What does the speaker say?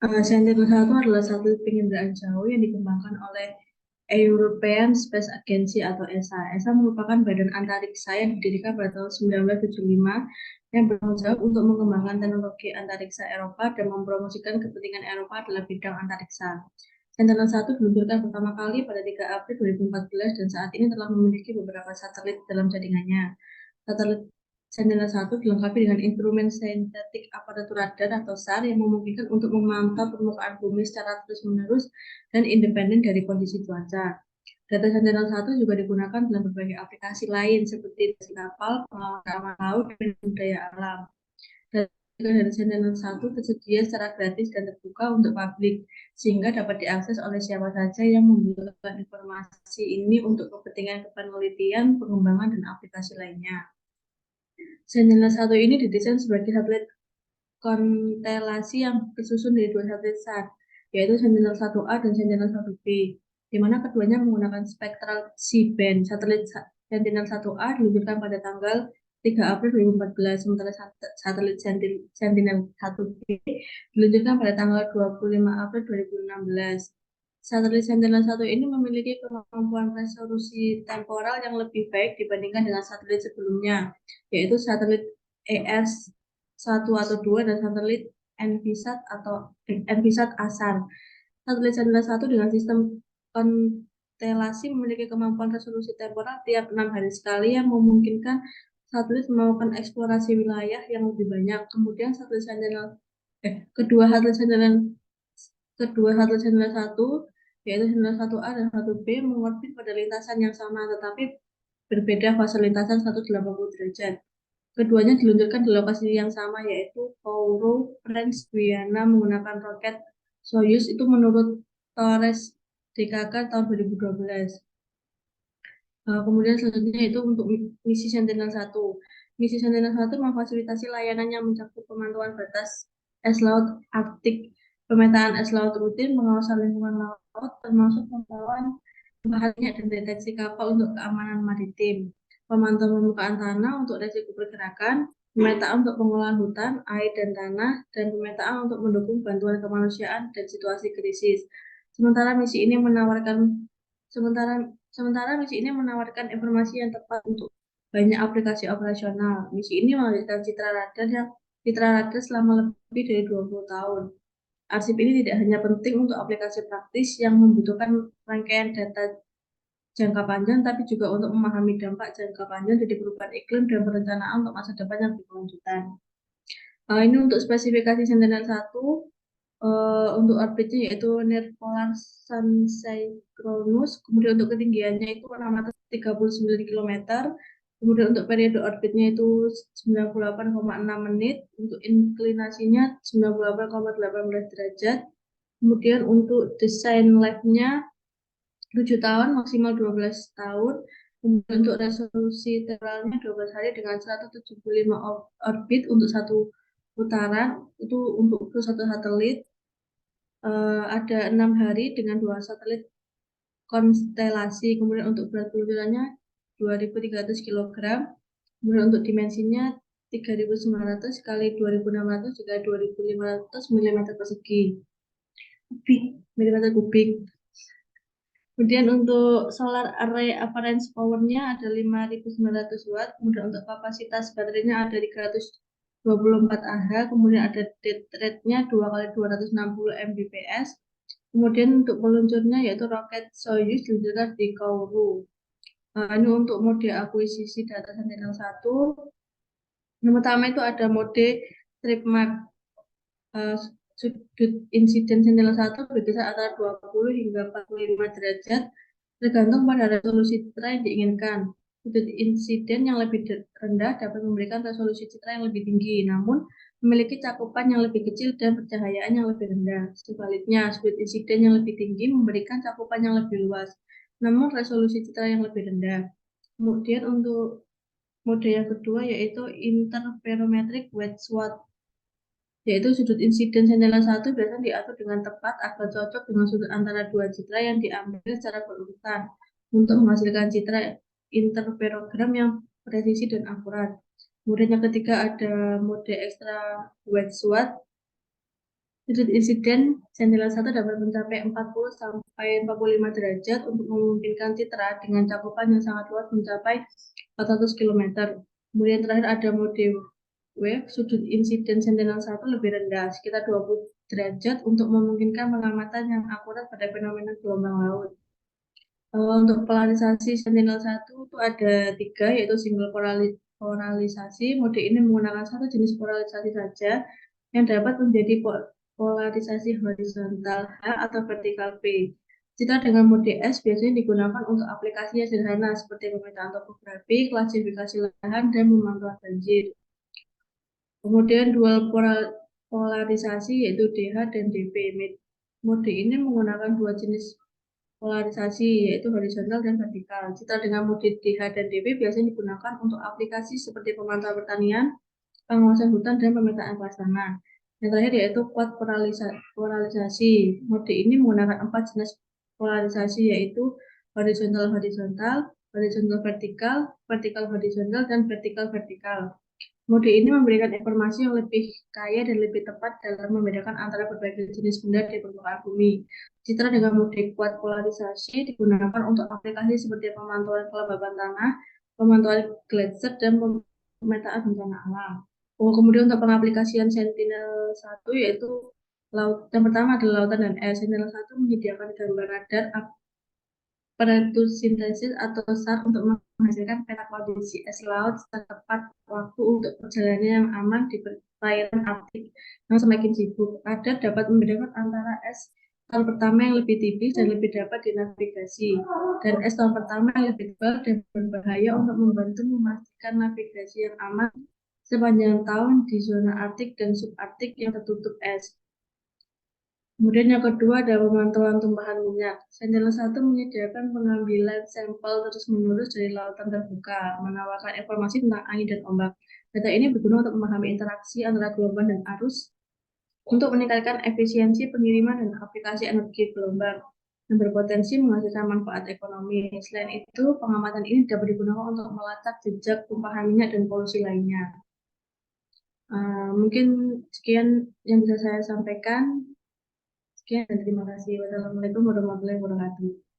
Sentinel-1 adalah satelit penginderaan jauh yang dikembangkan oleh European Space Agency atau ESA. ESA merupakan badan antariksa yang didirikan pada tahun 1975 yang bertanggung jawab untuk mengembangkan teknologi antariksa Eropa dan mempromosikan kepentingan Eropa dalam bidang antariksa. Sentinel-1 diluncurkan pertama kali pada 3 April 2014 dan saat ini telah memiliki beberapa satelit dalam jaringannya. Satelit Sentinel-1 dilengkapi dengan instrumen sintetik aparatur radar atau SAR yang memungkinkan untuk memantau permukaan bumi secara terus-menerus dan independen dari kondisi cuaca. Data Sentinel-1 juga digunakan dalam berbagai aplikasi lain seperti kapal, pengawasan keamanan laut, dan budaya alam. Data dari Sentinel-1 tersedia secara gratis dan terbuka untuk publik, sehingga dapat diakses oleh siapa saja yang membutuhkan informasi ini untuk kepentingan penelitian, pengembangan, dan aplikasi lainnya. Sentinel-1 ini didesain sebagai satelit konstelasi yang tersusun dari dua satelit SAR, yaitu Sentinel-1A dan Sentinel-1B, di mana keduanya menggunakan spektral C-band. Satelit Sentinel-1A diluncurkan pada tanggal 3 April 2014, sementara satelit Sentinel-1B diluncurkan pada tanggal 25 April 2016. Satelit Sentinel-1 ini memiliki kemampuan resolusi temporal yang lebih baik dibandingkan dengan satelit sebelumnya, yaitu satelit ES-1 atau 2 dan satelit Envisat ASAR. Satelit Sentinel-1 dengan sistem konstelasi memiliki kemampuan resolusi temporal tiap 6 hari sekali yang memungkinkan satelit melakukan eksplorasi wilayah yang lebih banyak. Kemudian kedua satelit Sentinel-1 yaitu Sentinel-1A dan 1B mengorbit pada lintasan yang sama tetapi berbeda fase lintasan 180 derajat. Keduanya diluncurkan di lokasi yang sama yaitu Kourou, French Guiana menggunakan roket Soyuz itu menurut Torres DKK tahun 2012. Kemudian selanjutnya itu untuk misi Sentinel-1. Misi Sentinel-1 memfasilitasi layanan yang mencakup pemantauan batas es laut Arktik, pemetaan es laut rutin, pengawasan lingkungan laut, termasuk pemantauan bahannya dan deteksi kapal untuk keamanan maritim, pemantauan permukaan tanah untuk resiko pergerakan, pemetaan untuk pengolahan hutan, air dan tanah, dan pemetaan untuk mendukung bantuan kemanusiaan dan situasi krisis. Sementara misi ini menawarkan Sementara misi ini menawarkan informasi yang tepat untuk banyak aplikasi operasional. Misi ini menghadirkan citra radar selama lebih dari 20 tahun. Arsip ini tidak hanya penting untuk aplikasi praktis yang membutuhkan rangkaian data jangka panjang, tapi juga untuk memahami dampak jangka panjang dari perubahan iklim dan perencanaan untuk masa depan yang berkelanjutan. Ini untuk spesifikasi Sentinel-1. Untuk orbitnya yaitu near polar sun synchronous, kemudian untuk ketinggiannya itu 639 km, kemudian untuk periode orbitnya itu 98,6 menit, untuk inklinasinya 98,18 derajat, kemudian untuk desain life-nya 7 tahun, maksimal 12 tahun, kemudian untuk resolusi temporalnya 12 hari dengan 175 orbit untuk satu putaran, itu untuk satu satelit. Ada 6 hari dengan 2 satelit konstelasi. Kemudian untuk berat peluncurannya 2.300 kg. Kemudian untuk dimensinya 3.900 kali 2.600 juga 2.500 mm persegi. Milimeter kubik. Kemudian untuk solar array apparent power-nya ada 5.900 watt. Kemudian untuk kapasitas baterainya ada 324 Ah. Kemudian ada dead rate-nya 2 kali 260 Mbps. Kemudian untuk peluncurnya yaitu roket Soyuz diluncurkan di Kourou. Ini untuk mode akuisisi data Sentinel-1. Yang pertama itu ada mode strip mark. Sudut insiden Sentinel-1 berkisar antara 20 hingga 45 derajat tergantung pada resolusi citra yang diinginkan. Sudut insiden yang lebih rendah dapat memberikan resolusi citra yang lebih tinggi, namun memiliki cakupan yang lebih kecil dan pencahayaan yang lebih rendah. Sebaliknya, sudut insiden yang lebih tinggi memberikan cakupan yang lebih luas, namun resolusi citra yang lebih rendah. Kemudian untuk mode yang kedua yaitu interferometric wet SWOT, yaitu sudut insiden Sentinel-1 biasanya diatur dengan tepat agar cocok dengan sudut antara dua citra yang diambil secara berurutan untuk menghasilkan citra interferogram yang presisi dan akurat. Kemudian yang ketiga ada mode extra wet SWOT, Sudut insiden Sentinel-1 dapat mencapai 40 sampai 45 derajat untuk memungkinkan citra dengan cakupan yang sangat luas mencapai 400 km. Kemudian terakhir ada mode wave, sudut insiden Sentinel-1 lebih rendah, sekitar 20 derajat untuk memungkinkan pengamatan yang akurat pada fenomena gelombang laut. Untuk polarisasi Sentinel-1 itu ada 3, yaitu single polarisasi. Mode ini menggunakan satu jenis polarisasi saja yang dapat menjadi polarisasi horizontal H atau vertikal P. Jika dengan mode S biasanya digunakan untuk aplikasi yang sederhana seperti pemetaan topografi, klasifikasi lahan, dan pemantauan banjir. Kemudian dual polarisasi yaitu DH dan DP. Mode ini menggunakan dua jenis polarisasi yaitu horizontal dan vertikal. Citra dengan mode DH dan DP biasanya digunakan untuk aplikasi seperti pemantauan pertanian, pengawasan hutan, dan pemetaan kelas tanah. Yang terakhir yaitu quad polarisasi. Mode ini menggunakan 4 jenis polarisasi yaitu horizontal horizontal, horizontal vertikal, vertikal horizontal, dan vertikal vertikal. Mode ini memberikan informasi yang lebih kaya dan lebih tepat dalam membedakan antara berbagai jenis benda di permukaan bumi. Citra dengan mode quad polarisasi digunakan untuk aplikasi seperti pemantauan kelembaban tanah, pemantauan gletser, dan pemetaan bencana alam. Kemudian untuk pengaplikasian Sentinel-1 yaitu laut. Yang pertama adalah lautan dan air. Sentinel-1 menyediakan gambar radar aparatus sintesis atau SAR untuk menghasilkan peta kondisi es laut tepat waktu untuk perjalanan yang aman di perairan Arktik yang semakin sibuk. Radar dapat membedakan antara es tahun pertama yang lebih tipis dan lebih dapat dinavigasi, dan es tahun pertama yang lebih tebal dan berbahaya untuk membantu memastikan navigasi yang aman sepanjang tahun di zona Arktik dan subarktik yang tertutup es. Kemudian yang kedua ada pemantauan tumpahan minyak. Sentinel-1 menyediakan pengambilan sampel terus-menerus dari lautan terbuka, menawarkan informasi tentang angin dan ombak. Data ini berguna untuk memahami interaksi antara gelombang dan arus, untuk meningkatkan efisiensi pengiriman dan aplikasi energi gelombang, yang berpotensi menghasilkan manfaat ekonomi. Selain itu, pengamatan ini dapat digunakan untuk melacak jejak tumpahan minyak dan polusi lainnya. Mungkin sekian yang bisa saya sampaikan. Sekian dan terima kasih. Wassalamualaikum warahmatullahi wabarakatuh.